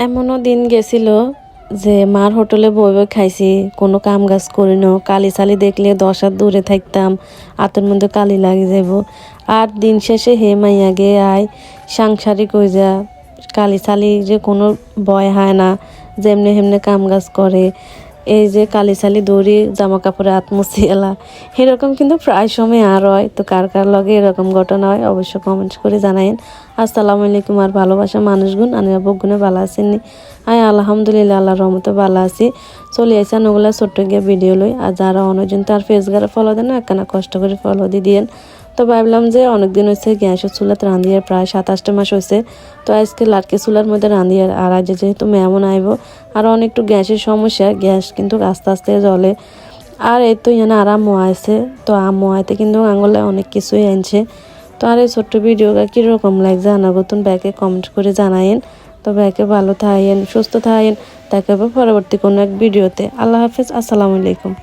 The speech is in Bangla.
এমনও দিন গেছিল যে মার হোটেলে বই বই খাইছি, কোনো কাম কাজ করি না, কালি সালি দেখলে 10 হাত দূরে থাকতাম, হাতের মধ্যে কালি লাগে যাব। আর দিন শেষে হে মাইয়া গে আয় সাংসারিক হয়ে যা, কালি সালি যে কোনো ভয় হয় না, যেমনি হেমনে কাম কাজ করে, এই যে কালি সালি দৌড়ি জামা কাপড়ে হাত মুছি এলা, এরকম কিন্তু প্রায় সময় আর হয়। তো কার কার লগে এরকম ঘটনা হয় অবশ্য কমেন্ট করে জানাইন। আসসালামু আলাইকুম। আর ভালোবাসা মানুষগুণ আনিয়া বগুনে ভালো আছেননি? আলহামদুলিল্লাহ, আল্লাহর রহমতে ভালো আছি। চলে আসেন ওগুলা ছোট্ট গিয়ে ভিডিও লই। আর যারা অনেকজন তার ফেসগারে ফলো দেন না, একখানা কষ্ট করে ফলো দিয়ে দিয়েন। তো ভাবলাম যে অনেকদিন হয়েছে গ্যাসের চুলাতে রাঁধিয়ে, প্রায় 27 মাস হয়েছে। তো আজকে লাটকে চুলার মধ্যে রাঁধিয়ে, আর আজ যেহেতু মেহমান আইব, আর অনেকটু গ্যাসের সমস্যা, গ্যাস কিন্তু আস্তে আস্তে জ্বলে। আর এই তো এখানে আর আম্মু আছে, তো আম্মু আইতে কিন্তু আঙুলে অনেক কিছুই আনছে। তো আর এই ছোট্ট ভিডিওটা কীরকম লাগছে আনাগতন ব্যাকে কমেন্ট করে জানাইন। তো ব্যাকে ভালো থাকেন, সুস্থ থাকেন। দেখা হবে পরবর্তী কোনো এক ভিডিওতে। আল্লাহ হাফেজ, আসসালামু আলাইকুম।